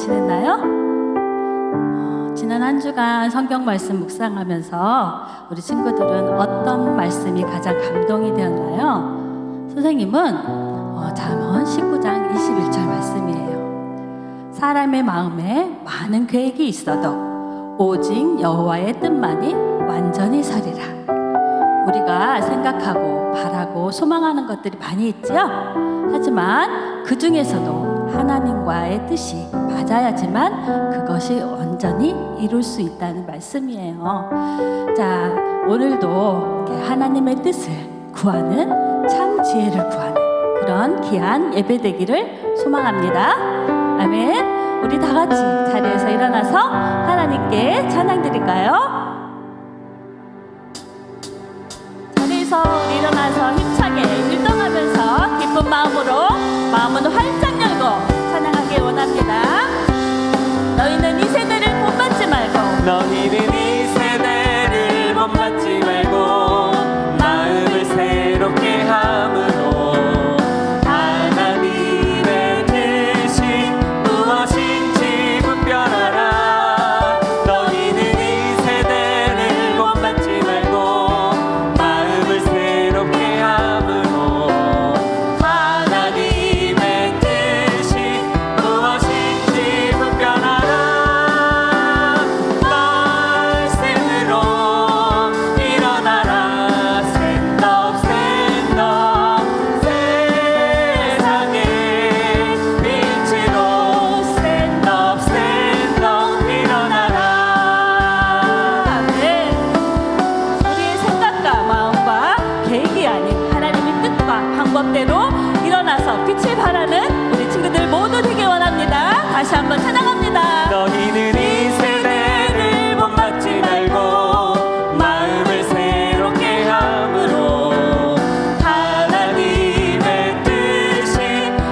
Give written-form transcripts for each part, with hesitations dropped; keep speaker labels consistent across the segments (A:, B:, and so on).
A: 지냈나요? 지난 한 주간 성경 말씀 묵상하면서 우리 친구들은 어떤 말씀이 가장 감동이 되었나요? 선생님은 잠언 19장 21절 말씀이에요. 사람의 마음에 많은 계획이 있어도 오직 여호와의 뜻만이 완전히 서리라. 우리가 생각하고 바라고 소망하는 것들이 많이 있죠? 하지만 그 중에서도 하나님과의 뜻이 맞아야지만 그것이 온전히 이룰 수 있다는 말씀이에요. 자, 오늘도 하나님의 뜻을 구하는 참 지혜를 구하는 그런 귀한 예배 되기를 소망합니다. 아멘. 우리 다 같이 자리에서 일어나서 하나님께 찬양 드릴까요? 자리에서 우리 일어나서 힘차게 일동하면서 기쁜 마음으로 마음은 활짝 열고 찬양하길 원합니다. 너희는 이 세대를 본받지 말고
B: 너희는 이 세대를 본받지 말고 마음을 새롭게 함으로 하나님의 뜻이 무엇인지 분별하라. 너희는 이 세대를 본받지 말고 마음을 새롭게 함으로 하나님의 뜻이 무엇인지 분별하라. 말씀으로 일어나라. Stand up, stand up. 세상의 빛으로 Stand up, stand up. 일어나라.
A: 아멘. 우리의 생각과 마음과 계획이 아닌 하나님의 뜻과 방법대로 일어나서 빛을 발하는 우리 친구들 모두 되길 원합니다. 다시 한번 찬양합니다.
B: 너희는 이 세대를 본받지 말고 마음을 새롭게 함으로 하나님의 뜻이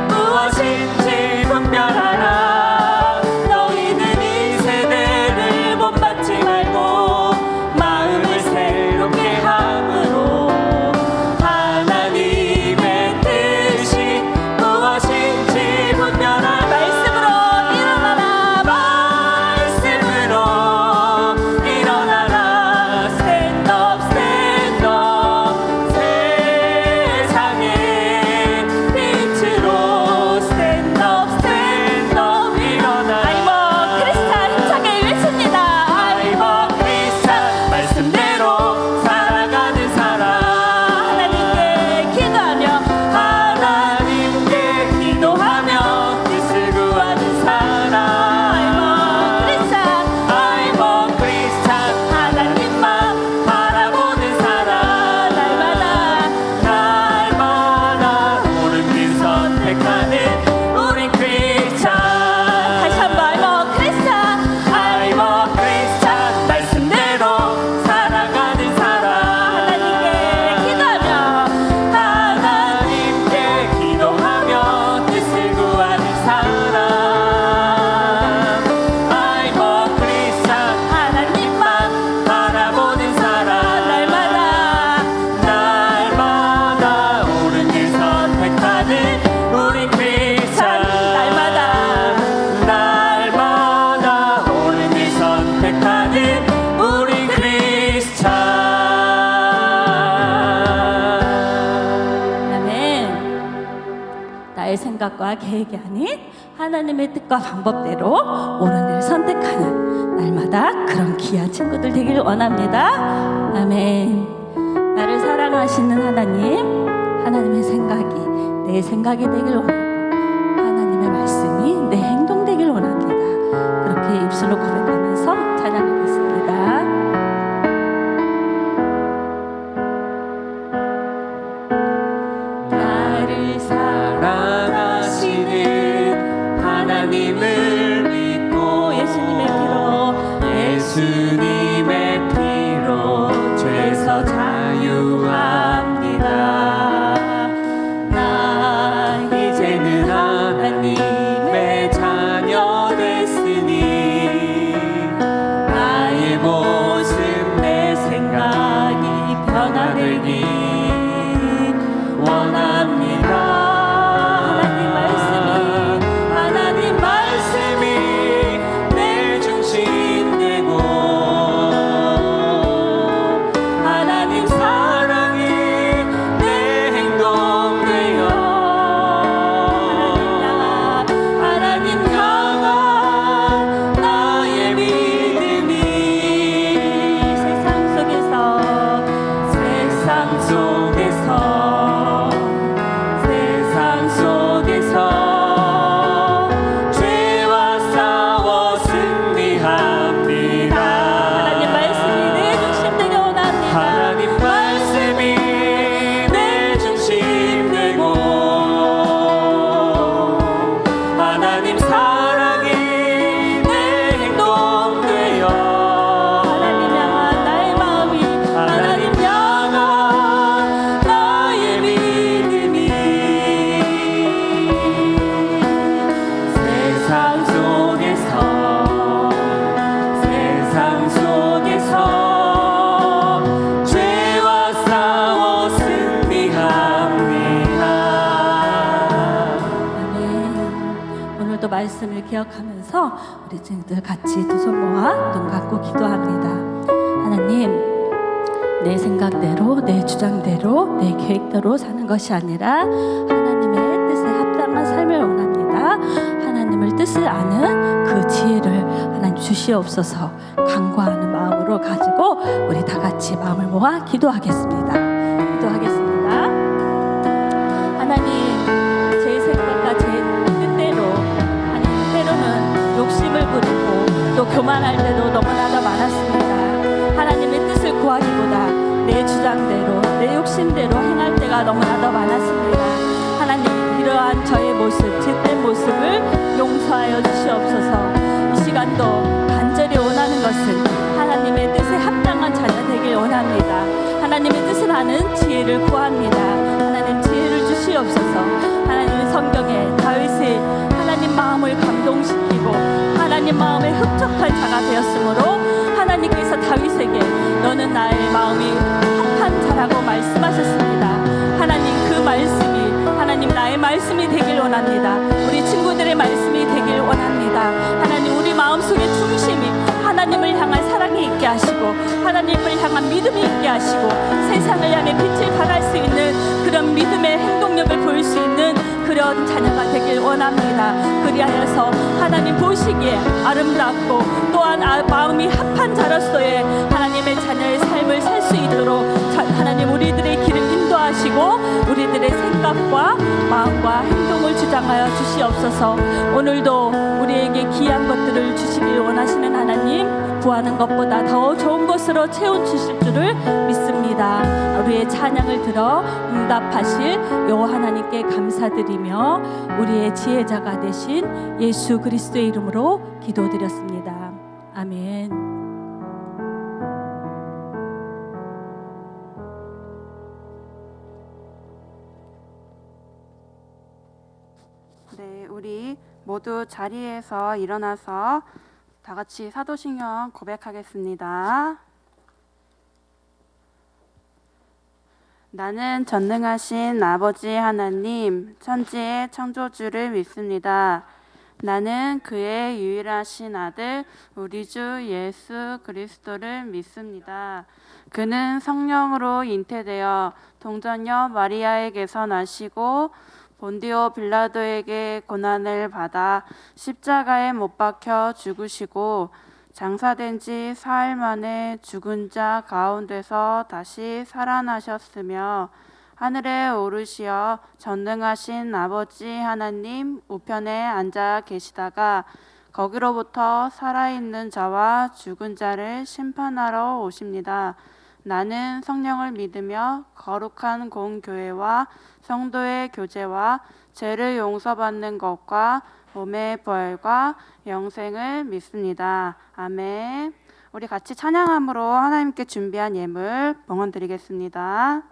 B: 무엇인지 분별하라. 너희는 이 세대를 본받지 말고 마음을 새롭게 함으로 하나님의 뜻이 무엇인지 분별하라.
A: 말씀으로 일어나라.
B: 말씀으로 일어나라. Stand up, stand up. 세상의 빛으로 Stand up, stand up. 일어나라.
A: 아이고 크리스찬 힘차게 외칩니다.
B: 아이고 크리스찬 말씀대로 살아가는 사람
A: 하나님께 기도하며
B: 하나님께 기도하며 뜻을 구하는 사람
A: 아이고 크리스찬
B: 아이고 크리스찬 하나님만 바라보는 사람 날마다 옳은 길 선택하는 우린 크리스찬
A: 다시 한번 아이고 크리스찬
B: 아이고 크리스찬 말씀대로 살아가는 사람
A: 하나님께 기도하며
B: 하나님께 기도하며 뜻을 구하는 사람 아이고 크리스찬 하나님만 바라보는 사람 날마다 옳은 길 선택하는 우리 크리스찬 날마다 옳은 길 선택하는 우리 크리스찬.
A: 아멘. 나의 생각과 계획이 아닌 하나님의 뜻과 방법대로 옳은 일을 선택하는 날마다 그런 귀한 친구들 되기를 원합니다. 아멘. 나를 사랑하시는 하나님, 하나님의 생각이 내 생각이 되기를 원하고 하나님의 말씀이 내 행동 되기를 원합니다. 그렇게 입술로 고백하면서 찬양하겠습니다.
B: 나를 사랑하시는 하나님을 믿고 예수님의 피로 죄에서 자유합니다. 나 이제는 하나님의 자녀 됐으니 나의 모습 내 생각이 변화되기 원합니다.
A: 하나님 말씀이 말씀을 기억하면서 우리 친구들 같이 두 손 모아 눈 감고 기도합니다. 하나님, 내 생각대로, 내 주장대로, 내 계획대로 사는 것이 아니라 하나님의 뜻에 합당한 삶을 원합니다. 하나님을 뜻을 아는 그 지혜를 하나님 주시옵소서. 간구하는 마음으로 가지고 우리 다 같이 마음을 모아 기도하겠습니다. 하나님, 제 생각과 제 뜻대로, 하나님 때로는 욕심을 부리고 또 교만할 때도 너무나도 많았습니다. 하나님의 뜻을 구하기보다 내 주장대로, 내 욕심대로 행할 때가 너무나도 많았습니다. 하나님, 이러한 저의 모습, 죄된 모습을 용서하여 주시옵소서. 이 시간도 간절히 원하는 것은 하나님의 뜻에 합당한 자녀 되길 원합니다. 하나님의 뜻을 아는 지혜를 구합니다. 하나님, 지혜를 주시옵소서. 하나님, 성경에 다윗이 하나님 마음을 감동시키고 하나님 마음에 흡족한 자가 되었으므로 하나님께서 다윗에게 너는 나의 마음이 합한 자라고 말씀하셨습니다. 하나님, 그 말씀이 하나님 나의 말씀이 되길 원합니다. 우리 친구들의 말씀이 되길 원합니다. 하나님, 우리 마음속에 중심이 하나님을 향한 사랑이 있게 하시고 하나님을 향한 믿음이 있게 하시고 세상을 향해 빛을 발할 수 있는 그런 믿음의 행동력을 보일 수 있는 그런 자녀가 되길 원합니다. 그리하여서 하나님 보시기에 아름답고 또한 마음이 합한 자로서의 하나님의 자녀의 삶을 살 수 있도록 하나님 우리들의 길을 인도하시고 우리들의 생각과 마음과 행동을 주장하여 주시옵소서. 오늘도 우리에게 귀한 것들을 주시길 원하시는 하나님, 구하는 것보다 더 좋은 것으로 채워주실 줄을 믿습니다. 우리의 찬양을 들어 응답하실 여호와 하나님께 감사드리며 우리의 지혜자가 되신 예수 그리스도의 이름으로 기도드렸습니다. 아멘.
C: 네, 우리 모두 자리에서 일어나서 다 같이 사도신경 고백하겠습니다. 나는 전능하신 아버지 하나님, 천지의 창조주를 믿습니다. 나는 그의 유일하신 아들, 우리 주 예수 그리스도를 믿습니다. 그는 성령으로 잉태되어 동정녀 마리아에게서 나시고 본디오 빌라도에게 고난을 받아 십자가에 못 박혀 죽으시고 장사된 지 사흘 만에 죽은 자 가운데서 다시 살아나셨으며 하늘에 오르시어 전능하신 아버지 하나님 우편에 앉아 계시다가 거기로부터 살아있는 자와 죽은 자를 심판하러 오십니다. 나는 성령을 믿으며 거룩한 공교회와 성도의 교제와 죄를 용서받는 것과 몸의 부활과 영생을 믿습니다. 아멘. 우리 같이 찬양함으로 하나님께 준비한 예물 봉헌 드리겠습니다.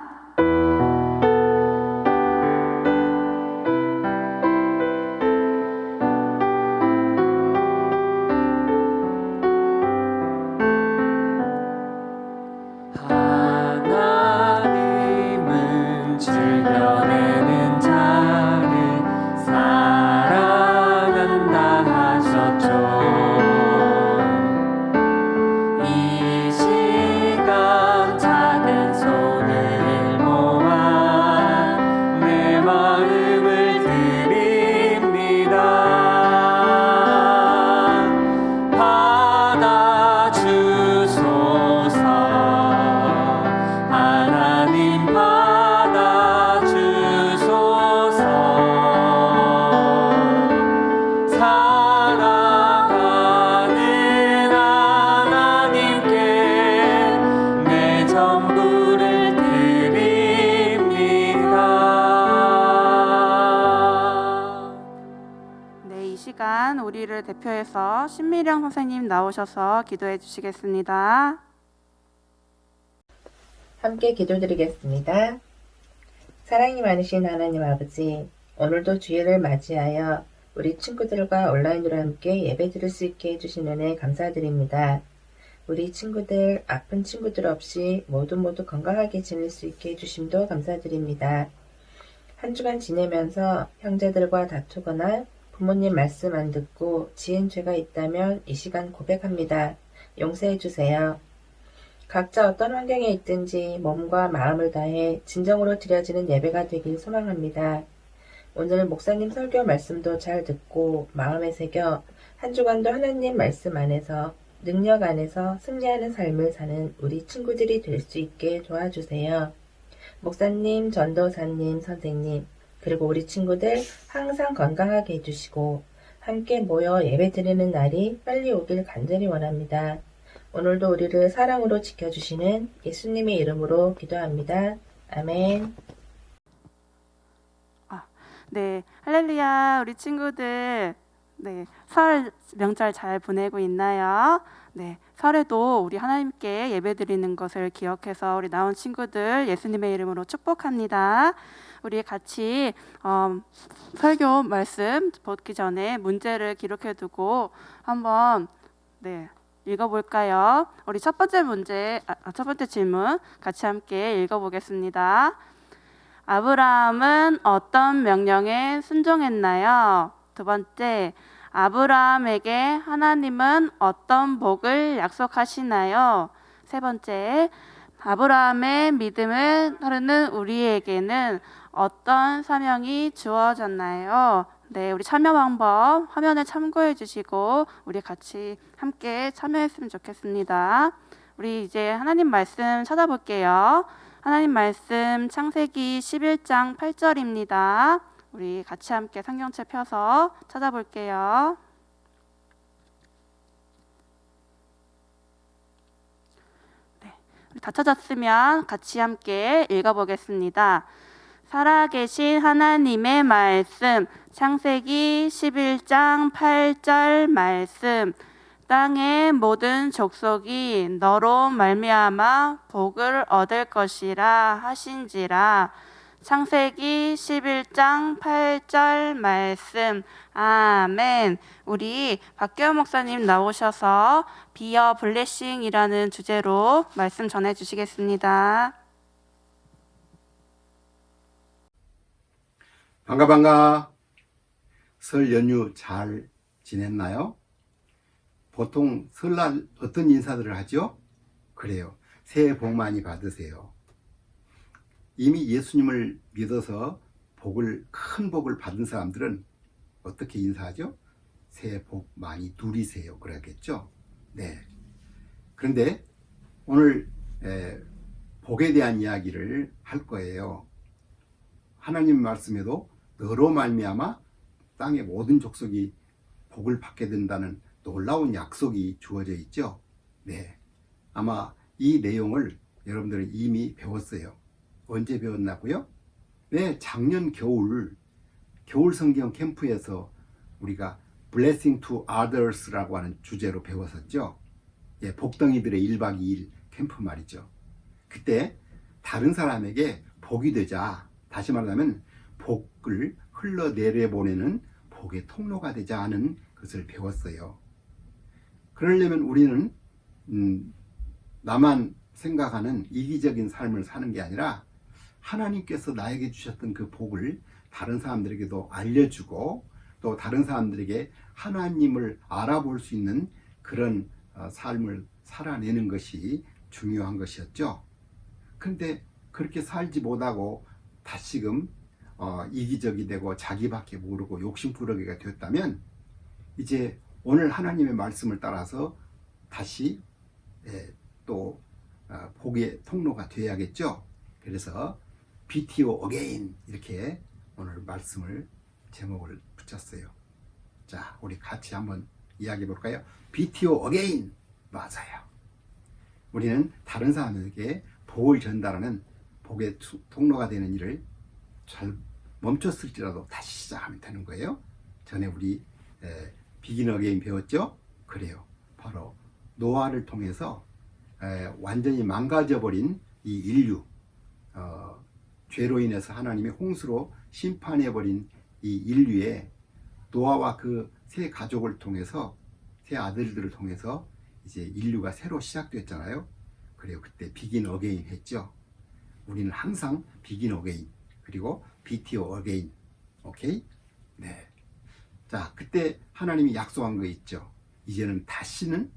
B: 하나님은 즐겨내는 자를 사랑한다 하셨죠. 이 시간 작은 손을 모아 내 마음을 드립니다. 받아주소서. 하나님 받아주소서. 사랑하는 하나님께 내 전부를 드립니다.
C: 네, 이 시간 우리를 대표해서 신미령 선생님 나오셔서 기도해 주시겠습니다.
D: 함께 기도드리겠습니다. 사랑이 많으신 하나님 아버지, 오늘도 주일을 맞이하여 우리 친구들과 온라인으로 함께 예배드릴 수 있게 해주신 은혜 감사드립니다. 우리 친구들, 아픈 친구들 없이 모두 건강하게 지낼 수 있게 해주심도 감사드립니다. 한 주간 지내면서 형제들과 다투거나 부모님 말씀 안 듣고 지은 죄가 있다면 이 시간 고백합니다. 용서해 주세요. 각자 어떤 환경에 있든지 몸과 마음을 다해 진정으로 드려지는 예배가 되길 소망합니다. 오늘 목사님 설교 말씀도 잘 듣고 마음에 새겨 한 주간도 하나님 말씀 안에서 능력 안에서 승리하는 삶을 사는 우리 친구들이 될 수 있게 도와주세요. 목사님, 전도사님, 선생님, 그리고 우리 친구들 항상 건강하게 해주시고 함께 모여 예배드리는 날이 빨리 오길 간절히 원합니다. 오늘도 우리를 사랑으로 지켜주시는 예수님의 이름으로 기도합니다. 아멘.
C: 네, 할렐루야, 우리 친구들. 네, 설 명절 잘 보내고 있나요? 네, 설에도 우리 하나님께 예배드리는 것을 기억해서 우리 나온 친구들 예수님의 이름으로 축복합니다. 우리 같이 설교 말씀 보기 전에 문제를 기록해두고 한번 읽어볼까요? 우리 첫 번째 질문 같이 함께 읽어보겠습니다. 아브라함은 어떤 명령에 순종했나요? 두 번째, 아브라함에게 하나님은 어떤 복을 약속하시나요? 세 번째, 아브라함의 믿음을 따르는 우리에게는 어떤 사명이 주어졌나요? 네, 우리 참여 방법 화면에 참고해 주시고 우리 같이 함께 참여했으면 좋겠습니다. 우리 이제 하나님 말씀 찾아볼게요. 하나님 말씀 창세기 11장 8절입니다. 우리 같이 함께 성경책 펴서 찾아볼게요. 네, 우리 다 찾았으면 같이 함께 읽어보겠습니다. 살아계신 하나님의 말씀, 창세기 11장 8절 말씀. 땅의 모든 족속이 너로 말미암아 복을 얻을 것이라 하신지라. 창세기 11장 8절 말씀. 아멘. 우리 박규현 목사님 나오셔서 비어 블레싱이라는 주제로 말씀 전해 주시겠습니다.
E: 반가. 설 연휴 잘 지냈나요? 보통 설날 어떤 인사들을 하죠? 그래요. 새해 복 많이 받으세요. 이미 예수님을 믿어서 큰 복을 받은 사람들은 어떻게 인사하죠? 새해 복 많이 누리세요. 그러겠죠? 네. 그런데 오늘 복에 대한 이야기를 할 거예요. 하나님 말씀에도 너로 말미암아 땅의 모든 족속이 복을 받게 된다는 놀라운 약속이 주어져 있죠. 네, 아마 이 내용을 여러분들은 이미 배웠어요. 언제 배웠나고요? 네, 작년 겨울 성경 캠프에서 우리가 Blessing to Others라고 하는 주제로 배웠었죠. 예, 복덩이들의 1박 2일 캠프 말이죠. 그때 다른 사람에게 복이 되자, 다시 말하면 복을 흘러내려보내는 복의 통로가 되자 하는 것을 배웠어요. 그러려면 우리는 나만 생각하는 이기적인 삶을 사는 게 아니라 하나님께서 나에게 주셨던 그 복을 다른 사람들에게도 알려주고 또 다른 사람들에게 하나님을 알아볼 수 있는 그런 삶을 살아내는 것이 중요한 것이었죠. 그런데 그렇게 살지 못하고 다시금 이기적이 되고 자기밖에 모르고 욕심부르기가 되었다면 이제 오늘 하나님의 말씀을 따라서 다시 또 복의 통로가 되어야겠죠. 그래서 BTO again 이렇게 오늘 말씀을 제목을 붙였어요. 자, 우리 같이 한번 이야기해 볼까요? BTO again. 맞아요. 우리는 다른 사람에게 복을 전달하는 복의 통로가 되는 일을 잘 멈췄을지라도 다시 시작하면 되는 거예요. 전에 우리 비긴 어게인 배웠죠? 그래요. 바로 노아를 통해서 완전히 망가져버린 이 인류, 죄로 인해서 하나님의 홍수로 심판해버린 이 인류의 노아와 그 세 가족을 통해서, 세 아들들을 통해서 이제 인류가 새로 시작됐잖아요. 그래요. 그때 비긴 어게인 했죠. 우리는 항상 비긴 어게인, 그리고 BTO 어게인. 오케이? 네. 자, 그때 하나님이 약속한 거 있죠. 이제는 다시는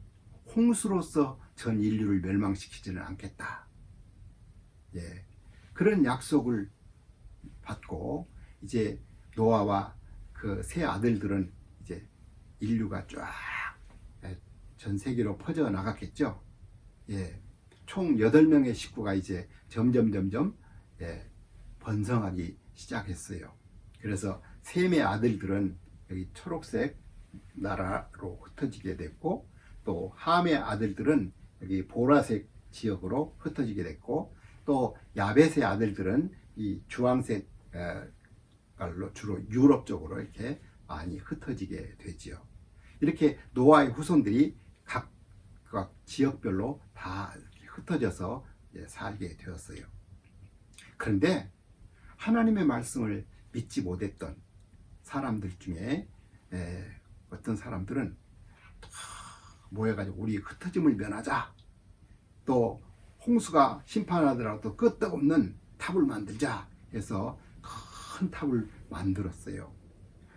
E: 홍수로서 전 인류를 멸망시키지는 않겠다. 예, 그런 약속을 받고 이제 노아와 그 세 아들들은 이제 인류가 쫙 전 세계로 퍼져 나갔겠죠. 예, 총 8명의 식구가 이제 점점 예, 번성하기 시작했어요. 그래서 셈의 아들들은 여기 초록색 나라로 흩어지게 됐고, 또 함의 아들들은 여기 보라색 지역으로 흩어지게 됐고, 또 야벳의 아들들은 이 주황색 깔로 주로 유럽 쪽으로 이렇게 많이 흩어지게 되지요. 이렇게 노아의 후손들이 각 지역별로 다 흩어져서 살게 되었어요. 그런데 하나님의 말씀을 믿지 못했던 사람들 중에 어떤 사람들은 모여가지고 우리 흩어짐을 면하자, 또 홍수가 심판하더라도 끄떡없는 탑을 만들자 해서 큰 탑을 만들었어요.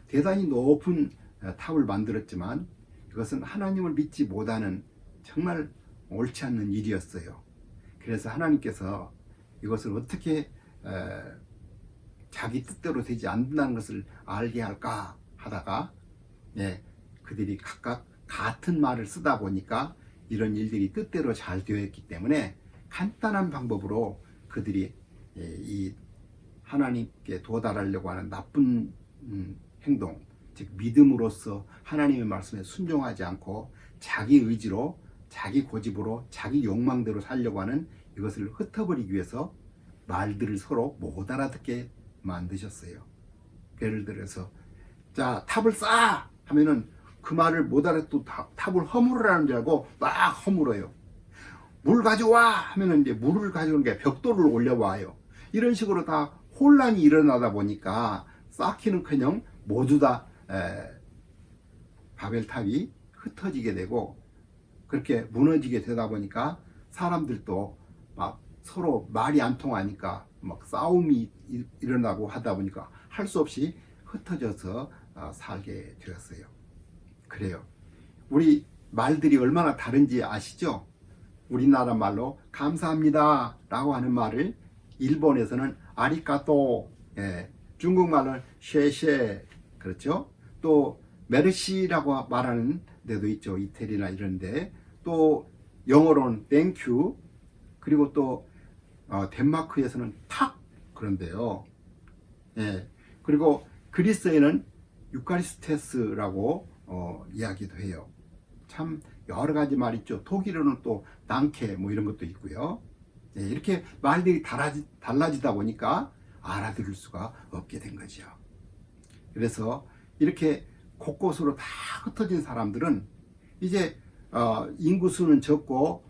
E: 대단히 높은 탑을 만들었지만 이것은 하나님을 믿지 못하는 정말 옳지 않는 일이었어요. 그래서 하나님께서 이것을 어떻게 자기 뜻대로 되지 않는다는 것을 알게 할까 하다가 그들이 각각 같은 말을 쓰다 보니까 이런 일들이 뜻대로 잘 되어 있기 때문에 간단한 방법으로 그들이 이 하나님께 도달하려고 하는 나쁜 행동, 즉 믿음으로써 하나님의 말씀에 순종하지 않고 자기 의지로, 자기 고집으로, 자기 욕망대로 살려고 하는 이것을 흩어버리기 위해서 말들을 서로 못 알아듣게 만드셨어요. 예를 들어서 자, 탑을 쌓아 하면은 그 말을 못 알아듣고 탑을 허물으라는 줄 알고 막 허물어요. 물 가져와 하면은 이제 물을 가져오는 게 벽돌을 올려와요. 이런 식으로 다 혼란이 일어나다 보니까 쌓기는커녕 모두 다 바벨탑이 흩어지게 되고, 그렇게 무너지게 되다 보니까 사람들도 막 서로 말이 안 통하니까 막 싸움이 일어나고 하다 보니까 할 수 없이 흩어져서 살게 되었어요. 그래요. 우리 말들이 얼마나 다른지 아시죠? 우리나라 말로 감사합니다 라고 하는 말을 일본에서는 아리가또, 중국말로는 쉐쉐, 그렇죠? 또 메르시라고 말하는 데도 있죠. 이태리나 이런데. 또 영어로는 땡큐, 그리고 또 덴마크에서는 탁, 그런데요. 그리고 그리스에는 유카리스테스라고 이야기도 해요. 참 여러 가지 말 있죠. 독일어는 또 단케 뭐 이런 것도 있고요. 이렇게 말들이 달라지다 보니까 알아들을 수가 없게 된 거죠. 그래서 이렇게 곳곳으로 다 흩어진 사람들은 이제 인구수는 적고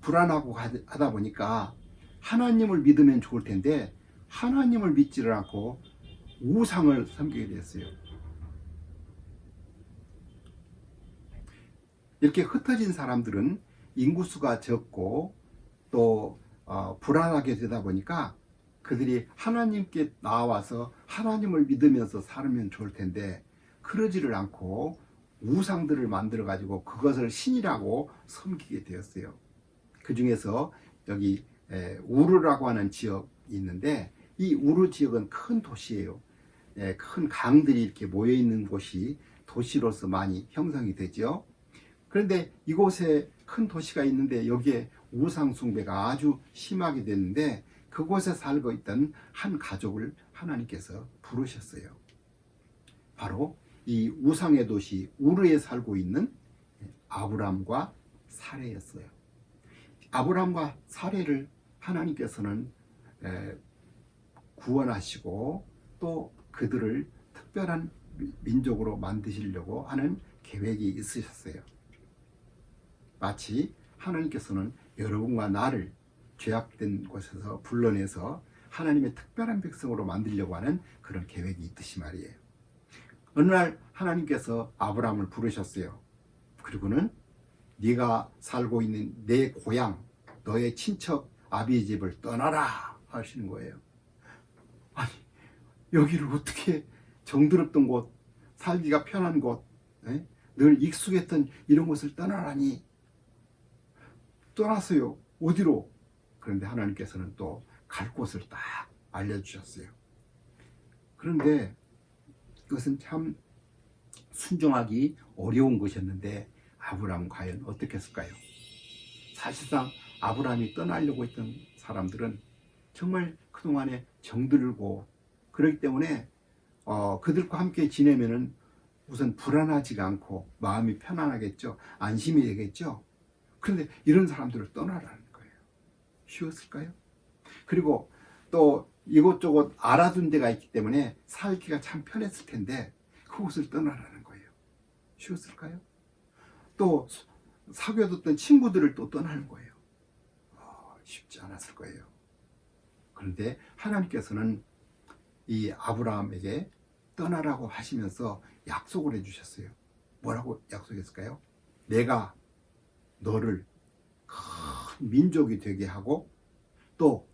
E: 불안하고 하다 보니까 하나님을 믿으면 좋을 텐데 하나님을 믿지를 않고 우상을 섬기게 됐어요. 이렇게 흩어진 사람들은 인구수가 적고 또 불안하게 되다 보니까 그들이 하나님께 나와서 하나님을 믿으면서 살면 좋을 텐데 그러지를 않고 우상들을 만들어 가지고 그것을 신이라고 섬기게 되었어요. 그 중에서 여기 우르라고 하는 지역이 있는데 이 우르 지역은 큰 도시예요. 큰 강들이 이렇게 모여 있는 곳이 도시로서 많이 형성이 되죠. 그런데 이곳에 큰 도시가 있는데 여기에 우상 숭배가 아주 심하게 됐는데 그곳에 살고 있던 한 가족을 하나님께서 부르셨어요. 바로 이 우상의 도시 우르에 살고 있는 아브람과 사레였어요. 아브람과 사레를 하나님께서는 구원하시고 또 그들을 특별한 민족으로 만드시려고 하는 계획이 있으셨어요. 마치 하나님께서는 여러분과 나를 죄악된 곳에서 불러내서 하나님의 특별한 백성으로 만들려고 하는 그런 계획이 있듯이 말이에요. 어느 날 하나님께서 아브라함을 부르셨어요. 그리고는 네가 살고 있는 내 고향, 너의 친척 아비의 집을 떠나라 하시는 거예요. 아니, 여기를 어떻게 정들었던 곳, 살기가 편한 곳, 늘 익숙했던 이런 곳을 떠나라니. 떠났어요. 어디로? 그런데 하나님께서는 또 갈 곳을 딱 알려주셨어요. 그런데 그것은 참 순종하기 어려운 것이었는데 아브라함은 과연 어떻게 했을까요? 사실상 아브라함이 떠나려고 했던 사람들은 정말 그동안에 정들고 그렇기 때문에 그들과 함께 지내면은 우선 불안하지가 않고 마음이 편안하겠죠. 안심이 되겠죠. 그런데 이런 사람들을 떠나라는 거예요. 쉬웠을까요? 그리고 또 이곳저곳 알아둔 데가 있기 때문에 살기가 참 편했을 텐데 그곳을 떠나라는 거예요. 쉬웠을까요? 또 사귀어뒀던 친구들을 또 떠나는 거예요. 쉽지 않았을 거예요. 그런데 하나님께서는 이 아브라함에게 떠나라고 하시면서 약속을 해주셨어요. 뭐라고 약속했을까요? 내가 너를 큰 민족이 되게 하고 또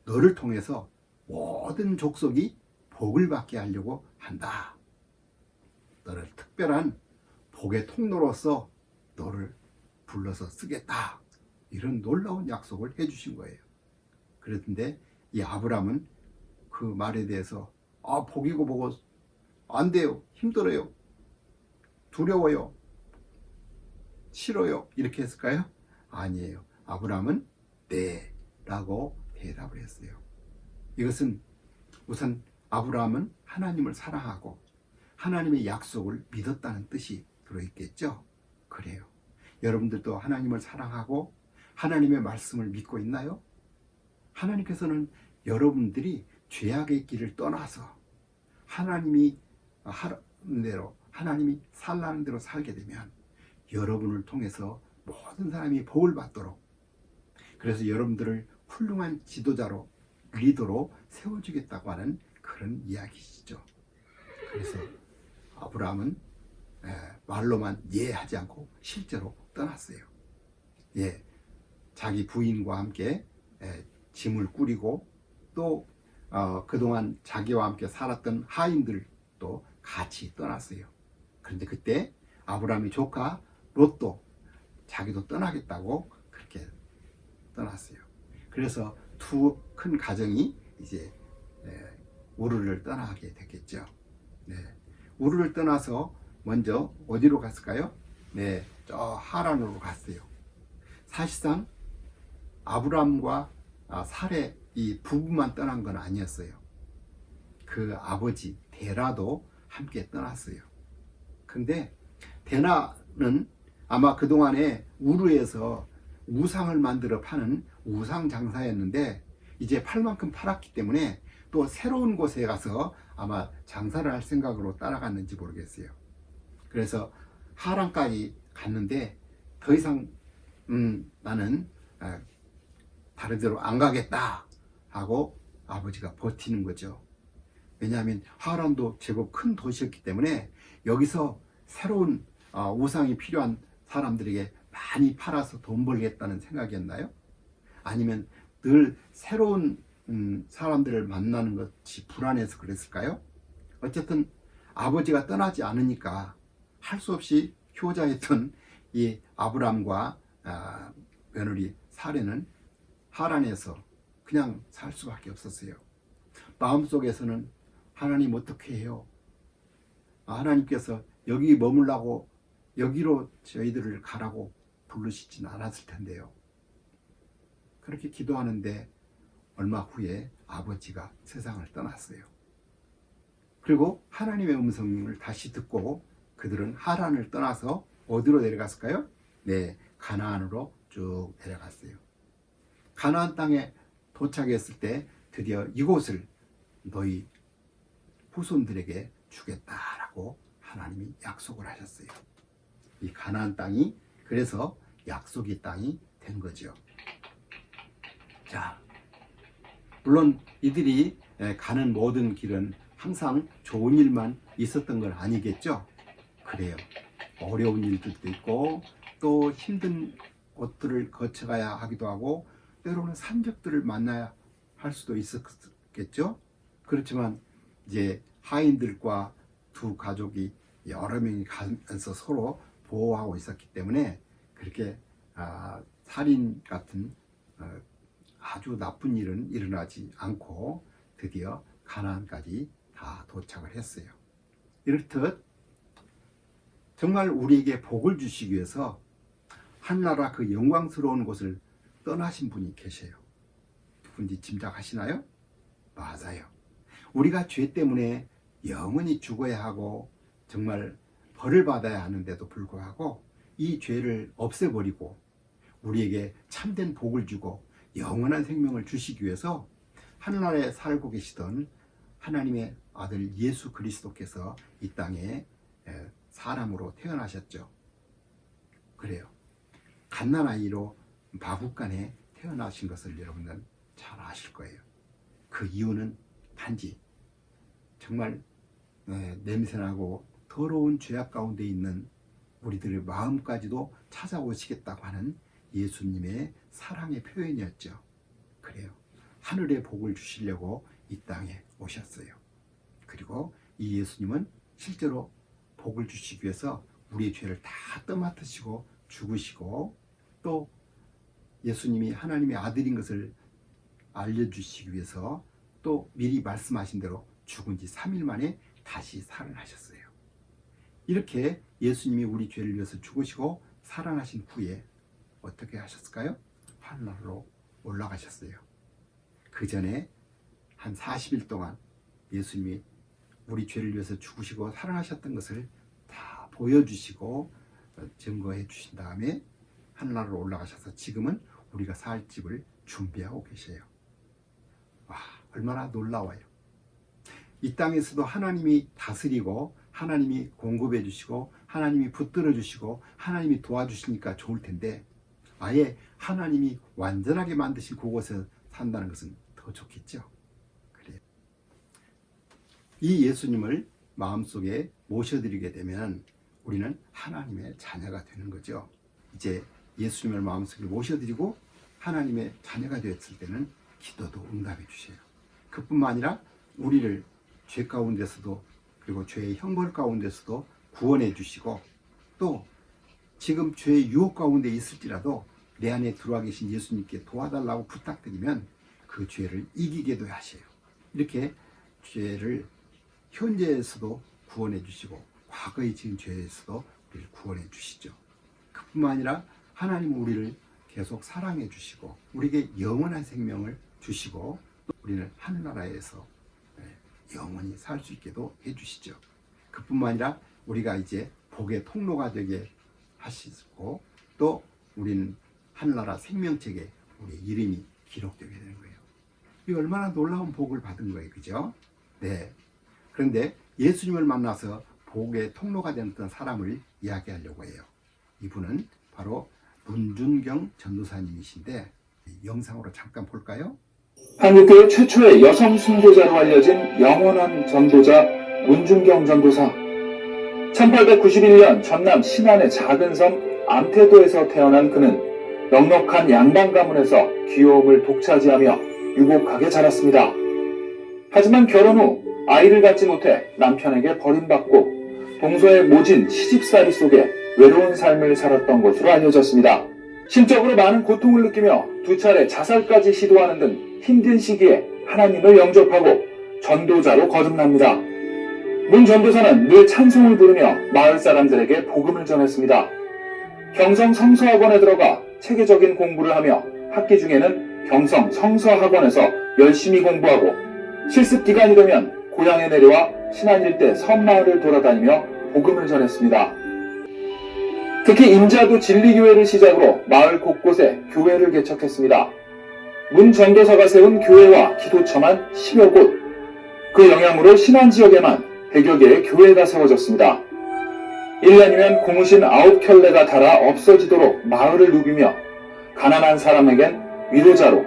E: 너를 통해서 모든 족속이 복을 받게 하려고 한다. 너를 특별한 복의 통로로서 너를 불러서 쓰겠다. 이런 놀라운 약속을 해주신 거예요. 그랬는데 이 아브라함은 그 말에 대해서 복이고 뭐고 안 돼요. 힘들어요. 두려워요. 싫어요. 이렇게 했을까요? 아니에요. 아브라함은 네 라고 대답을 했어요. 이것은 우선 아브라함은 하나님을 사랑하고 하나님의 약속을 믿었다는 뜻이 들어있겠죠? 그래요. 여러분들도 하나님을 사랑하고 하나님의 말씀을 믿고 있나요? 하나님께서는 여러분들이 죄악의 길을 떠나서 하나님이 하라는 대로 하나님이 살라는 대로 살게 되면 여러분을 통해서 모든 사람이 복을 받도록, 그래서 여러분들을 훌륭한 지도자로 리더로 세워주겠다고 하는 그런 이야기시죠. 그래서 아브라함은 말로만 예 하지 않고 실제로 떠났어요. 예, 자기 부인과 함께 짐을 꾸리고 또 그동안 자기와 함께 살았던 하인들도 같이 떠났어요. 그런데 그때 아브라함의 조카 롯도 자기도 떠나겠다고 그렇게 떠났어요. 그래서 두 큰 가정이 이제 우르를 떠나게 됐겠죠. 우르를 떠나서 먼저 어디로 갔을까요? 저 하란으로 갔어요. 사실상 아브라함과 살의 이 부부만 떠난 건 아니었어요. 그 아버지 데라도 함께 떠났어요. 근데 데라는 아마 그동안에 우르에서 우상을 만들어 파는 우상 장사였는데 이제 팔 만큼 팔았기 때문에 또 새로운 곳에 가서 아마 장사를 할 생각으로 따라갔는지 모르겠어요. 그래서 하란까지 갔는데 더 이상 나는 다른 데로 안 가겠다 하고 아버지가 버티는 거죠. 왜냐하면 하란도 제법 큰 도시였기 때문에 여기서 새로운 우상이 필요한 사람들에게 많이 팔아서 돈 벌겠다는 생각이었나요? 아니면 늘 새로운 사람들을 만나는 것이 불안해서 그랬을까요? 어쨌든 아버지가 떠나지 않으니까 할 수 없이 효자였던 이 아브람과 며느리 사레는 하란에서 그냥 살 수밖에 없었어요. 마음속에서는 하나님 어떻게 해요? 하나님께서 여기 머물라고 여기로 저희들을 가라고 부르시진 않았을 텐데요. 그렇게 기도하는데 얼마 후에 아버지가 세상을 떠났어요. 그리고 하나님의 음성을 다시 듣고 그들은 하란을 떠나서 어디로 내려갔을까요? 가나안으로 쭉 내려갔어요. 가나안 땅에 도착했을 때 드디어 이곳을 너희 후손들에게 주겠다라고 하나님이 약속을 하셨어요. 이 가나안 땅이 그래서 약속의 땅이 된 거죠. 자, 물론 이들이 가는 모든 길은 항상 좋은 일만 있었던 건 아니겠죠. 그래요. 어려운 일들도 있고 또 힘든 곳들을 거쳐가야 하기도 하고 때로는 산적들을 만나야 할 수도 있었겠죠. 그렇지만 이제 하인들과 두 가족이 여러 명이 가면서 서로 보호하고 있었기 때문에 그렇게 살인 같은 아주 나쁜 일은 일어나지 않고 드디어 가나안까지 다 도착을 했어요. 이렇듯 정말 우리에게 복을 주시기 위해서 하늘나라 그 영광스러운 곳을 떠나신 분이 계세요. 누군지 짐작하시나요? 맞아요. 우리가 죄 때문에 영원히 죽어야 하고 정말 벌을 받아야 하는데도 불구하고 이 죄를 없애버리고 우리에게 참된 복을 주고 영원한 생명을 주시기 위해서 하늘나라에 살고 계시던 하나님의 아들 예수 그리스도께서 이 땅에 사람으로 태어나셨죠. 그래요. 갓난아이로 마국간에 태어나신 것을 여러분은 잘 아실 거예요. 그 이유는 단지 정말 냄새나고 더러운 죄악 가운데 있는 우리들의 마음까지도 찾아오시겠다고 하는 예수님의 사랑의 표현이었죠. 그래요. 하늘의 복을 주시려고 이 땅에 오셨어요. 그리고 이 예수님은 실제로 복을 주시기 위해서 우리의 죄를 다 떠맡으시고 죽으시고 또 예수님이 하나님의 아들인 것을 알려주시기 위해서 또 미리 말씀하신 대로 죽은 지 3일 만에 다시 살아나셨어요. 이렇게 예수님이 우리 죄를 위해서 죽으시고 살아나신 후에 어떻게 하셨을까요? 하늘나라로 올라가셨어요. 그 전에 한 40일 동안 예수님이 우리 죄를 위해서 죽으시고 살아나셨던 것을 다 보여주시고 증거해 주신 다음에 하늘나라로 올라가셔서 지금은 우리가 살 집을 준비하고 계세요. 와, 얼마나 놀라워요. 이 땅에서도 하나님이 다스리고 하나님이 공급해 주시고 하나님이 붙들어 주시고 하나님이 도와주시니까 좋을 텐데 아예 하나님이 완전하게 만드신 그곳에 산다는 것은 더 좋겠죠. 그래요. 이 예수님을 마음속에 모셔드리게 되면 우리는 하나님의 자녀가 되는 거죠. 이제 예수님을 마음속에 모셔드리고 하나님의 자녀가 되었을 때는 기도도 응답해 주셔요. 그뿐만 아니라 우리를 죄 가운데서도 그리고 죄의 형벌 가운데서도 구원해 주시고 또 지금 죄의 유혹 가운데 있을지라도 내 안에 들어와 계신 예수님께 도와달라고 부탁드리면 그 죄를 이기게도 하셔요. 이렇게 죄를 현재에서도 구원해 주시고 과거에 지은 죄에서도 우리를 구원해 주시죠. 그뿐만 아니라 하나님은 우리를 계속 사랑해 주시고 우리에게 영원한 생명을 주시고 또 우리는 하늘나라에서 영원히 살 수 있게도 해주시죠. 그뿐만 아니라 우리가 이제 복의 통로가 되게 하시고 또 우리는 하늘나라 생명책에 우리의 이름이 기록되게 되는 거예요. 이 얼마나 놀라운 복을 받은 거예요. 그죠? 네. 그런데 예수님을 만나서 복의 통로가 되었던 사람을 이야기하려고 해요. 이분은 바로 문준경 전도사님이신데 영상으로 잠깐 볼까요?
F: 한국교회 최초의 여성 순교자로 알려진 영원한 전도자 문준경 전도사. 1891년 전남 신안의 작은 섬 암태도에서 태어난 그는 넉넉한 양반 가문에서 귀여움을 독차지하며 유복하게 자랐습니다. 하지만 결혼 후 아이를 갖지 못해 남편에게 버림받고 동서의 모진 시집살이 속에 외로운 삶을 살았던 것으로 알려졌습니다. 심적으로 많은 고통을 느끼며 2차례 자살까지 시도하는 등 힘든 시기에 하나님을 영접하고 전도자로 거듭납니다. 문 전도사는 늘 찬송을 부르며 마을 사람들에게 복음을 전했습니다. 경성 성서학원에 들어가 체계적인 공부를 하며 학기 중에는 경성 성서학원에서 열심히 공부하고 실습 기간이 되면 고향에 내려와 신안 일대 섬마을을 돌아다니며 복음을 전했습니다. 특히 임자도 진리교회를 시작으로 마을 곳곳에 교회를 개척했습니다. 문 전도사가 세운 교회와 기도처만 10여 곳, 그 영향으로 신안 지역에만 100여 개의 교회가 세워졌습니다. 1년이면 고무신 9켤레가 닳아 없어지도록 마을을 누비며 가난한 사람에겐 위로자로,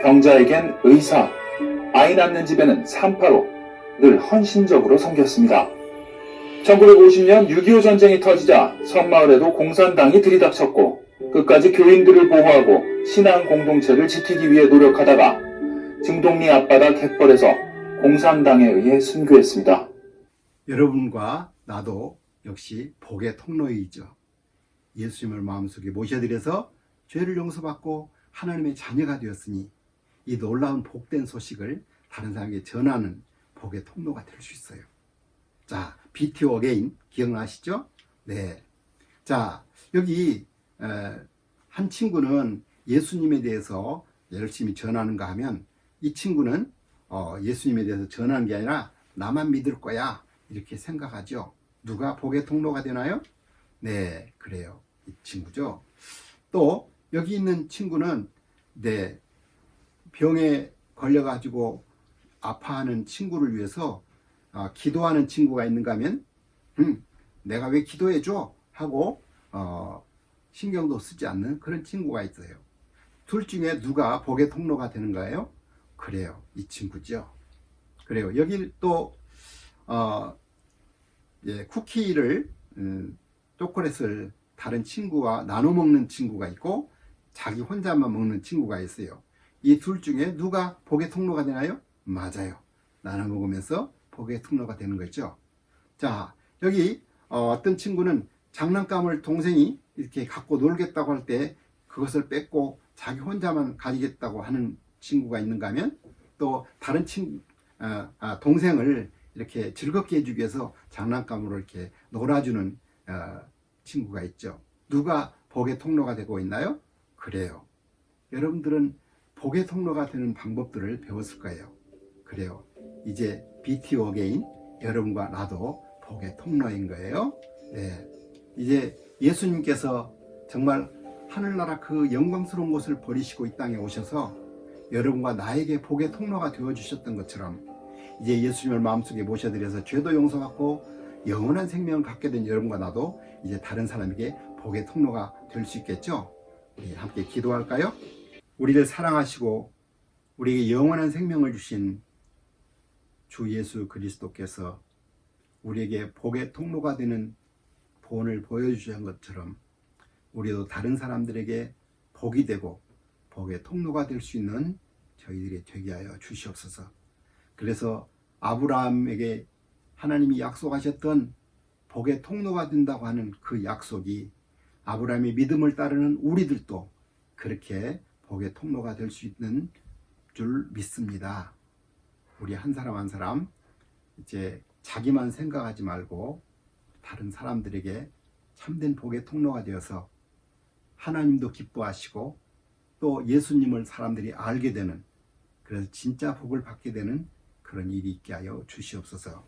F: 병자에겐 의사, 아이 낳는 집에는 산파로 늘 헌신적으로 섬겼습니다. 1950년 6.25 전쟁이 터지자 섬마을에도 공산당이 들이닥쳤고 끝까지 교인들을 보호하고 신앙 공동체를 지키기 위해 노력하다가 증동리 앞바다 갯벌에서 공산당에 의해 순교했습니다.
E: 여러분과 나도 역시 복의 통로이죠. 예수님을 마음속에 모셔드려서 죄를 용서받고 하나님의 자녀가 되었으니 이 놀라운 복된 소식을 다른 사람에게 전하는 복의 통로가 될 수 있어요. 자, BTO 어게인 기억나시죠? 네. 자, 여기 한 친구는 예수님에 대해서 열심히 전하는가 하면 이 친구는 예수님에 대해서 전하는 게 아니라 나만 믿을 거야 이렇게 생각하죠. 누가 복의 통로가 되나요? 네, 그래요. 이 친구죠. 또 여기 있는 친구는 네, 병에 걸려가지고 아파하는 친구를 위해서 기도하는 친구가 있는가 하면 내가 왜 기도해줘? 하고 신경도 쓰지 않는 그런 친구가 있어요. 둘 중에 누가 복의 통로가 되는 거예요? 그래요. 이 친구죠. 그래요. 여기 또 쿠키를 초콜릿을 다른 친구와 나눠 먹는 친구가 있고 자기 혼자만 먹는 친구가 있어요. 이 둘 중에 누가 복의 통로가 되나요? 맞아요. 나눠 먹으면서 복의 통로가 되는 거죠. 자, 여기 어떤 친구는 장난감을 동생이 이렇게 갖고 놀겠다고 할 때 그것을 뺏고 자기 혼자만 가지겠다고 하는 친구가 있는가 하면 또 다른 동생을 이렇게 즐겁게 해주기 위해서 장난감으로 이렇게 놀아주는 친구가 있죠. 누가 복의 통로가 되고 있나요? 그래요. 여러분들은 복의 통로가 되는 방법들을 배웠을 거예요. 그래요. 이제 BTO 어게인 여러분과 나도 복의 통로인 거예요. 네. 이제 예수님께서 정말 하늘나라 그 영광스러운 곳을 버리시고 이 땅에 오셔서 여러분과 나에게 복의 통로가 되어주셨던 것처럼 이제 예수님을 마음속에 모셔드려서 죄도 용서받고 영원한 생명을 갖게 된 여러분과 나도 이제 다른 사람에게 복의 통로가 될 수 있겠죠? 우리 함께 기도할까요? 우리를 사랑하시고 우리에게 영원한 생명을 주신 주 예수 그리스도께서 우리에게 복의 통로가 되는 본을 보여주신 것처럼 우리도 다른 사람들에게 복이 되고 복의 통로가 될 수 있는 저희들이 되게 하여 주시옵소서. 그래서 아브라함에게 하나님이 약속하셨던 복의 통로가 된다고 하는 그 약속이 아브라함의 믿음을 따르는 우리들도 그렇게 복의 통로가 될 수 있는 줄 믿습니다. 우리 한 사람 한 사람 이제 자기만 생각하지 말고 다른 사람들에게 참된 복의 통로가 되어서 하나님도 기뻐하시고 또 예수님을 사람들이 알게 되는, 그래서 진짜 복을 받게 되는 그런 일이 있게 하여 주시옵소서.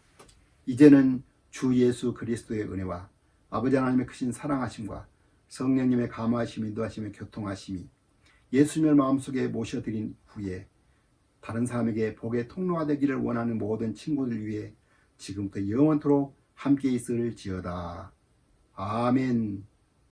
E: 이제는 주 예수 그리스도의 은혜와 아버지 하나님의 크신 사랑하심과 성령님의 감화하심, 인도하심의 교통하심이 예수님을 마음속에 모셔드린 후에 다른 사람에게 복의 통로가 되기를 원하는 모든 친구들 위해 지금부터 영원토록 함께 있을지어다. 아멘.